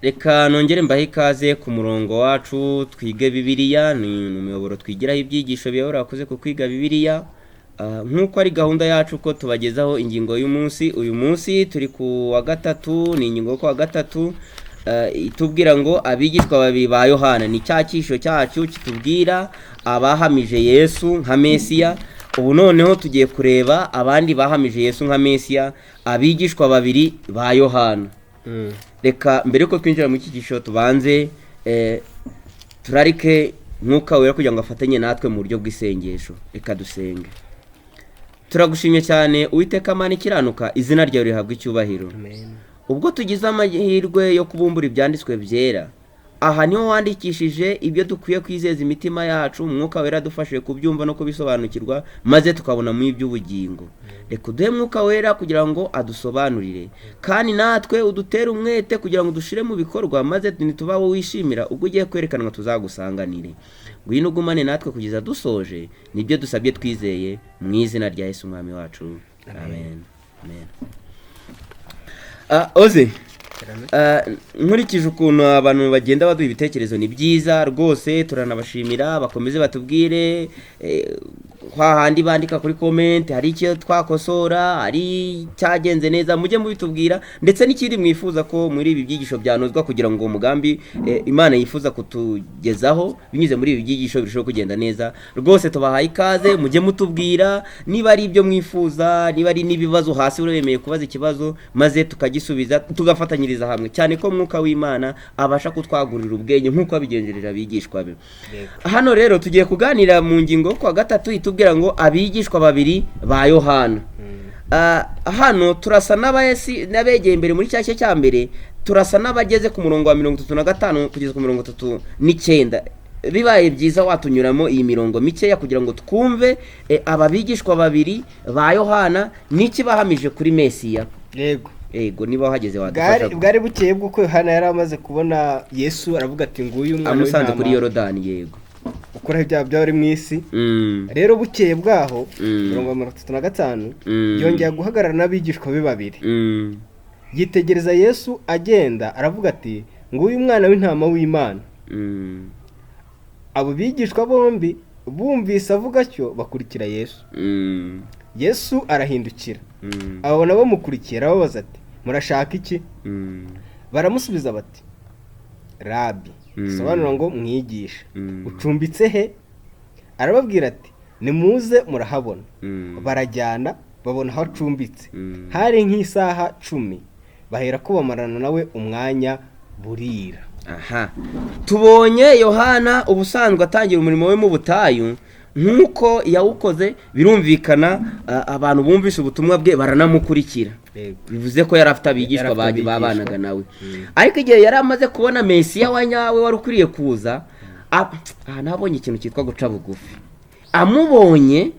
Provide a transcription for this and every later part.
Reka nongere mbahe ikaze ku murongo wacu twige Bibiliya, ni umuyoboro twigiraho ibyigisho biyobora abakoze ku kwiga Bibiliya. Nk'uko ari gahunda yacu ko tubagezaho ingingo y'umunsi. Uyu munsi turi ku wa gatatu, ni ingingo yo ku wa gatatu itubwira ngo abigishwa babiri ba Yohana. Ni cya cyisho cyacu kitubwira abahamije Yesu nka Mesiya. Ubu noneho tugiye kureba abandi bahamije Yesu nka Mesiya, abigishwa babiri ba Yohana. Reka mbere yuko twinjira mu cyigisho tubanze turarike mwuka wera kugira ngo afatanye natwe mu buryo bw'isengesho. Reka dusenge. Turagushimye cyane Uwiteka Mana ikiranuka, izina ryawe rihabwa icyubahiro. Amen. Ubwo tugize amahirwe yo kubumbura ibyanditswe byera, aha niho wandikishije ibyo dukwiye kwizeza imitima yacu. Umwuka wera dufashe kubyumva no kubisobanukirwa, maze tukabona mu iby'ubugingo. Reka uduhe mwuka wera kugira ngo adusobanurire, kandi natwe udutere umwete kugira ngo dushire mu bikorwa, maze nituba wowe wishimira ubwo ugiye kwerekanwa tuzagusanganire. Ngwino ugumane natwe kugeza dusoje, nibyo dusabye twizeye mu izina rya Yesu Umwami wacu. Amen. Amen. Oze nkurikije ukuntu abantu bagenda baduha ibitekerezo ni byiza rwose, turanabashimira. Bakomeze batubwire hahandi bandika kuri comment hari icyo twakosora, hari cyagenze neza, mujye mubitubwira, ndetse n'ikindi mwifuza ko muri ibi byigisho byanozwa kugira ngo umugambi Imana yifuza kutugezaho binyuze muri ibi byigisho birusheho kugenda neza. Rwose tubahaye ikaze, mujye mutubwira niba ari ibyo mwifuza, niba ari n'ibibazo hasi uremeye kubaza ikibazo, maze tukagisubiza tugafatanyiriza hamwe, cyane ko mwuka w'Imana abasha kutwagurira ubwenge nk'uko abigenjerera abigishwa be. Hano rero tugiye kuganira mu ngingo kwa gatatu itubwira ngo abigishwa babiri ba Yohana. Hano turasa n'abegeye imbere muri cyashye cya mbere, turasa n'abageze ku murongo wa 35 kugeza ku 39. Bibaye byiza watunyuramo iyi mirongo mikeya kugira ngo twumve ababigishwa babiri ba Yohana niki bahamije kuri Mesiya. Ego niba wahageze wadufasha. Bwari bukeye bw'uko Yohana yari amaze kubona Yesu, aravuga ati nguyu umwana w'intama amusanze kuri Yorodani. Yego, ukora ibyaha byari mu isi. Rero bukeye bwaho 35 yongera guhagarara n'abigishwa be babiri. Yitegereza Yesu agenda, aravuga ati nguyu umwana w'intama w'Imana. Abo bigishwa bombi bumvise avuga cyo bakurikira Yesu. Yesu arahindukira, abona bamukurikira, arababaza ati murashaka iki? Baramusubiza bati Rabi, bisobanura ngo mwigisha, ucumbitse he? Arababwira ati nimuze murahabona. Barajyana babona aho acumbitse, hari nk'isaha 10. Bahera ko bamarana nawe umwanya burira. Tubonye Yohana ubusanzwe atangira umurimo we mu butayu nk'uko yawukoze, birumvikana abantu bumvise ubutumwa bwe baranamukurikira. Bivuze ko yari afite abigishwa babanaga nawe. Ariko igihe yari amaze kubona Mesiya wa nyawe wari ukuriye kuza, nabonye ikintu cyitwa guca bugufi. Amubonye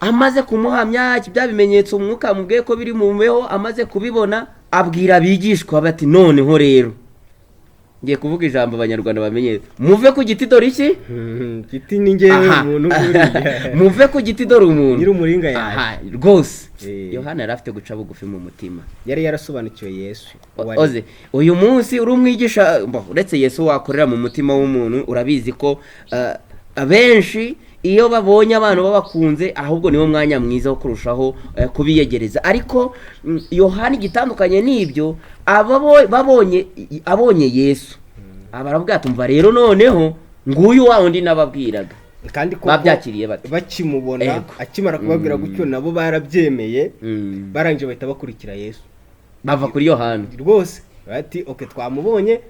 amaze kumuhamya bya bimenyetso umwuka mubwiye ko biri mu mbeho, amaze kubibona abwira abigishwa bati noneho rero ngiye kuvuga ijambo abanyarwanda bamenye, muve ku giti dore iki giti ni ngewe umuntu uriye. Muve ku giti dore umuntu nyiri umuringa yaje. Rwose Yohana yari afite guca bugufi mu mutima, yari yarasobanukiwe Yesu. Oze uyu munsi uri umwigisha, uretse Yesu wakorera mu mutima w'umuntu, urabizi ko abenshi iyo babonye abantu babakunze ahubwo niwo mwanya mwiza wo kurushaho kubiyegereza. Ariko Yohana igitandukanye n'ibyo, abonye Yesu baravuga tumva rero noneho nguyu wa undi nababwiraga, kandi ko babyakiriye bati bakimubona akimara kubabwira gutyo nabo barabyemeye. Barangije bahita bakurikira Yesu, bava kuri Yohana rwose bati okay twamubonye,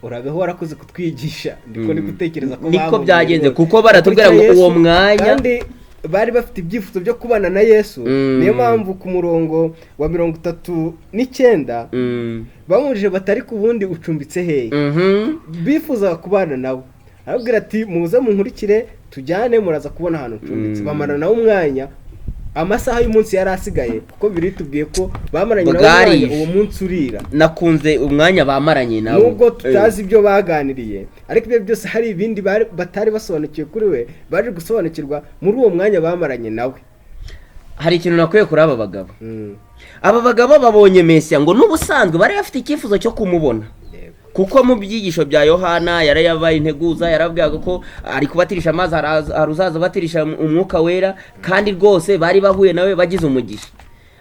urabeho warakoze kutwigisha. Ndiko ni gutekereza ko niko byagenze, kuko baratubwira ngo uwo mwanya kandi bari bafite ibyifuzo byo kubana na Yesu. Niyo mpamvu ku murongo wa 39 bamujije batari ku bundi ucumbitse hehe. Bifuza kubana nawe, arabwira ati muze munkurikire tujyane muraza kubona ahantu ucumbitse. Bamara nawe umwanya, amasaha y'umunsi yari asigaye, kuko biritubwiye ko bamaranye nawe uwo munsi urira. Nakunze umwanya bamaranye nawe, nubwo tutazi ibyo baganiriye, ariko ibyo byose hari ibindi batari basobanukiwe kuri we, baje gusobanukirwa muri uwo mwanya bamaranye nawe. hari ikintu nakwiye kuri aba bagabo. Aba bagabo babonye Mesiya ngo n'ubusanzwe bari bafite icyifuzo cyo kumubona, kuko mu byigisho bya Yohana yarayabaye integuza, yarabwaga ko ari kubatirisha amazi, haruzaza batirisha umwuka wera, kandi rwose bari bahuye nawe bagize umugisha.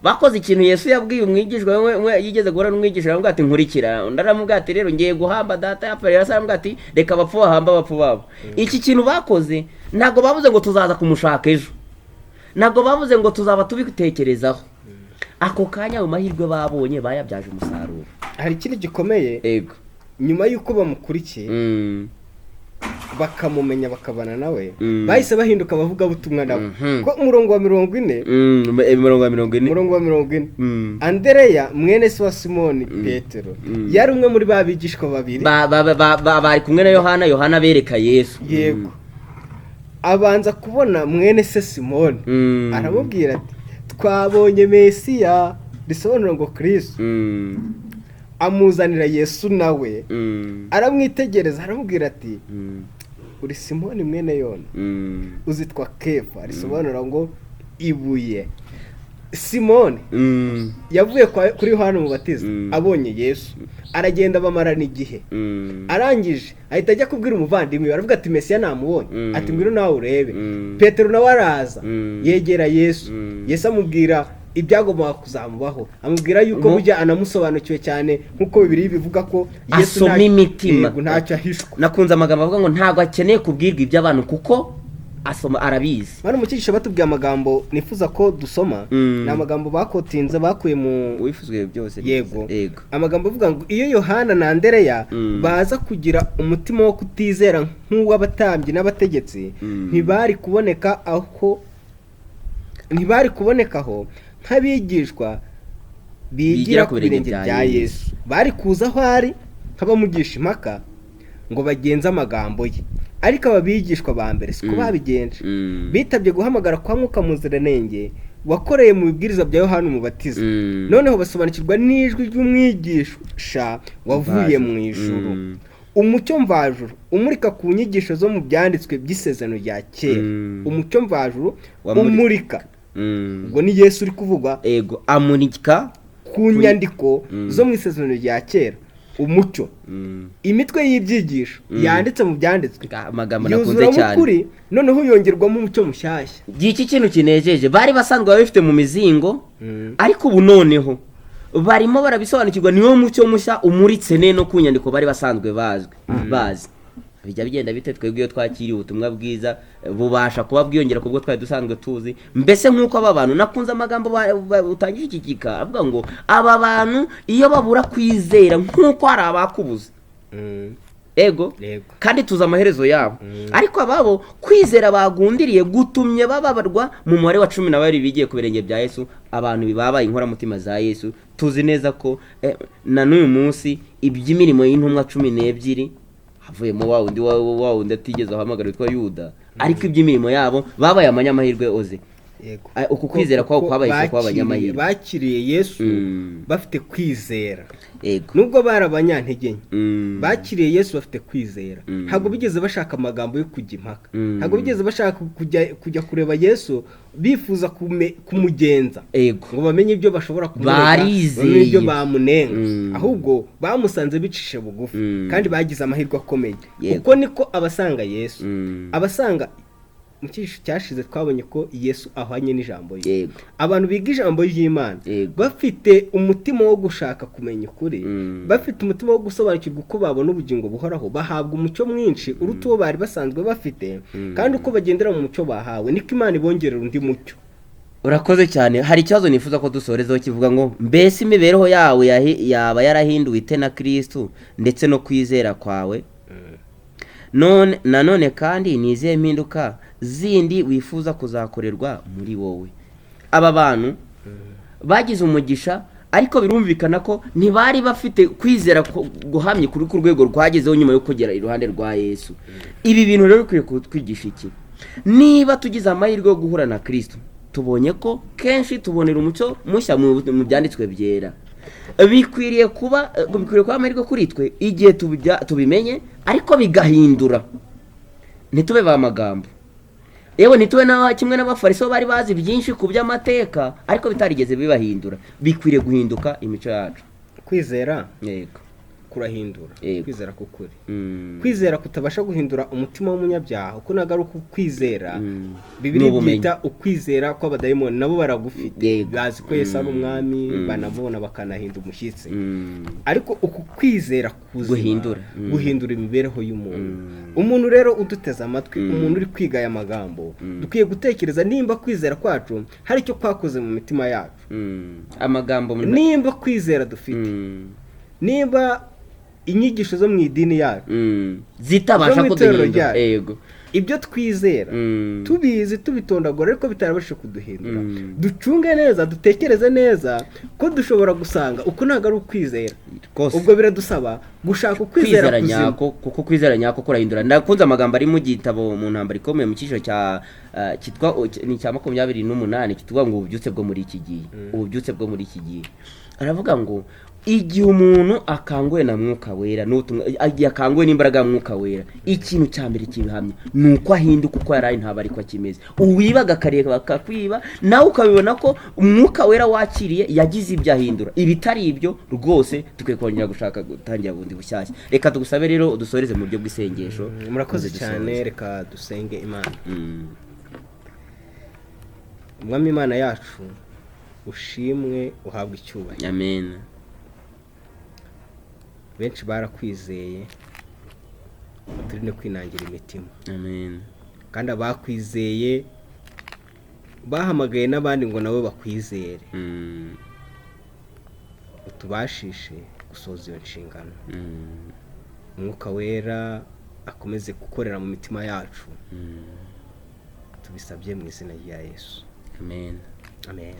Bakoze ikintu Yesu yabwiye umwigishwa we, yigeze guhura n'umwigisha aramubwira ati nkurikira, undi aramubwira ati rero ngiye guhamba data yapfuye, aramubwira ati reka abapfu bahamba abapfu babo. Iki kintu bakoze ntabwo bavuze ngo tuzaza kumushaka ejo, ntabwo bavuze ngo tuzaba tubitekerezaho. Ako kanya mu mahirwe babonye bayabyaje umusaruro. Hari ikindi gikomeye, yego, nyuma y'uko bamukurikiye bakamumenya bakabana nawe, bahise bahinduka bavuga butumwa nabo. Ko umurongo wa 40 Andereya mwene se wa Simoni Petero yari umwe muri babigishwa babiri bari kumwe na Yohana bereka Yesu. Yego, abanza kubona mwene se Simoni, aramubwira ati twabonye Mesiya, risobanura ngo Kristo. Amuzanira Yesu nawe, aramwitegereza aramubwira ati uri Simoni mwene Yona, uzitwa Kefa, risobanura ngo ibuye. Simoni yavuye kuri Yohana umubatiza, abonye Yesu aragenda bamarana igihe, arangije ahita ajya kubwira umuvandimwe, aravuga ati Mesiya namubonye, ati ngwino nawe urebe. Petero nawe araza yegera Yesu, Yesu amubwira ibyagombaga kuzamubaho, amubwira yuko burya anamusobanukiwe cyane, nkuko Bibiliya bivuga ko Yesu asoma imitima, ntacyo ahishwa. Nakunze amagambo avuga ngo ntabwo akeneye kubwirwa iby'abantu kuko asoma arabizi. Bano mukigisha batubwiye amagambo nifuza ko dusoma, ni amagambo bakotinze bakuye mu wifuzwe byose. Yego, amagambo avuga ngo iyo Yohana na Andereya baza kugira umutima wo kutizera nk'uw'abatambyi n'abategetsi, ntibari kubonekaho nk'abigishwa bigira ku birenge bya Yesu. Bari kuza aho ari nk'abamugisha impaka ngo bagenze amagambo ye, ariko ababigishwa ba mbere siko babigenje. Bitabye guhamagara kwa Mwuka Muziranenge wakoreye mu bibwiriza bya Yohana umubatiza, noneho basobanukirwa n'ijwi ry'umwigisha wavuye mu ijuru, umucyo mvajuru umurika ku nyigisho zo mu byanditswe by'isezerano rya kera. Umucyo mvajuru umurika, ubwo ni Yesu uri kuvugwa, ego, amurika ku nyandiko zo mu isezerano rya kera. Umucyo, imitwe y'ibyigisho yanditse mu byanditswe, amagambo nakunze cyane, ukuri noneho yongerwamo umucyo mushyashya. Iki kintu kinejeje, bari basanzwe babifite mu mizingo, ariko ubu noneho barimo barabisobanukirwa, niwo mucyo mushya umuritse no ku nyandiko bari basanzwe bazi. Bijya bigenda bite twebwe iyo twakiriye ubutumwa bwiza bubasha kuba bwiyongera kubwo twari dusanzwe tuzi. Mbese nk'uko aba bantu, nakunze amagambo utangije iki gika avuga ngo aba bantu iyo babura kwizera nk'uko hari abakubuze, ego, kandi tuzi amaherezo yabo, ariko ababo kwizera bagundiriye gutumye bababarwa mu mubare wa 12 bigiye ku birenge bya Yesu. Abantu babaye inkoramutima za Yesu, tuzi neza ko na n'uyu munsi iby'imirimo y'intumwa 12 havuyemo wa wundi atigeze ahamagara witwa Yuda, ariko iby'imirimo yabo babaye amanyamahirwe oze. Uku kwizera kwabo kwabaye kwa abanyamahirwe, bakiriye Yesu bafite kwizera. Nubwo bari abanyantege nke, bakiriye Yesu bafite kwizera. Ntabwo bigeze bashaka amagambo yo kujya impaka, ntabwo bigeze bashaka kujya kureba Yesu bifuza kumugenza ngo bamenye ibyo bashobora kumurega n'ibyo bamunenga, ahubwo bamusanze bicishe bugufi, kandi bagize amahirwe akomeye. Uko niko abasanga Yesu, abasanga mu cyisho cyashize twabonye ko Yesu ahwanye n'ijambo ye. Abantu biga ijambo ry'Imana bafite umutima wo gushaka kumenya ukuri, bafite umutima wo gusobanukirwa uko babona ubugingo buhoraho, bahabwa umucyo mwinshi uruta uwo bari basanzwe bafite, kandi uko bagendera mu mucyo bahawe niko Imana ibongerera undi mucyo. Urakoze cyane. Hari ikibazo nifuza ko dusorezaho kivuga ngo mbese imibereho yawe yaba yarahinduwe ite na Kristo ndetse no kwizera kwawe? Nanone kandi ni izihe mpinduka zindi wifuza kuzakorerwa muri wowe? Aba bantu bagize umugisha, ariko birumvikana ko ntibari bafite kwizera guhamye kuri ku rwego rwagezeho nyuma yo kugera iruhande rwa Yesu. Ibi bintu rero bikwiye kutwigisha iki? Niba tugize amahirwe yo guhura na Kristo, tubonye ko kenshi tubonera umucyo mushya mu byanditswe byera, bikwiriye kuba amahirwe kuri twe igihe tubimenye, ariko bigahindura, ntitube ba magambo. yewe ntituwe na kimwe n'abafariso bari bazi byinshi ku by'amateka ariko bitarigeze bibahindura. Bikwiriye guhinduka imico yacu. Kwizera Yego. kurahindura. Yego. Kwizera kukuri. Kwizera kutabasha guhindura umutima w'umunyabyaha uko nagaruka kwizera. Bibiri byita ukwizera kw'abadayimoni nabo baragufite. Bazi ko Yesu ari umwami banabona bakanahinda umushyitsi. Ariko uku kwizera guhindura imibereho y'umuntu. Umuntu rero uduteza amatwi, umuntu uri kwiga aya magambo, dukwiye gutekereza nimba kwizera kwacu hari icyo kwakoze mu mitima yacu. Amagambo nimba kwizera dufite, nimba inyigisho zo mu idini yacu zitabasha kuduhindura. Yego. Ibyo twizera tubizi tubitondagura ariko bitarabasha kuduhindura. Ducunge neza, dutekereze neza ko dushobora gusanga uko ntago ari ukwizera. Ubwo biradusaba gushaka ukwizera nyako, kuko kwizera nyako kurahindura. Ndakunze amagambo ari mu gitabo mu ntambara ikomeye mu cyiciro cya kitwa ni cya 28 kitwa ngo ububyutse bwo muri iki gihe. Ububyutse bwo muri iki gihe. Aravuga ngo igihe umuntu akanguwe na mwuka wera agiye akanguwe n'imbaraga ya mwuka wera, ikintu cya mbere kibihamye nuko ahinduka uko yari ntaba ariko akimeze. Uwibaga kareka bakakwiba nawe ukabibona ko umwuka wera wakiriye yagize ibyo ahindura. Ibitari ibyo rwose tukwiye kongera gushaka gutangira bundi bushyashya. Reka tugusabe rero udusoreze mu buryo bw'isengesho. Murakoze cyane, reka dusenge Imana. Umwami Imana yacu ushimwe uhabwe icyubahiro. Amen. Benshi barakwizeye turinde kwinangira imitima. Amen. Kandi abakwizeye bahamagaye n'abandi ngo nabo bakwizere. Utubashishe gusoza iyo nshingano. Umwuka wera akomeze gukorera mu mitima yacu. Tubisabye mu izina rya Yesu. Amen. Amen.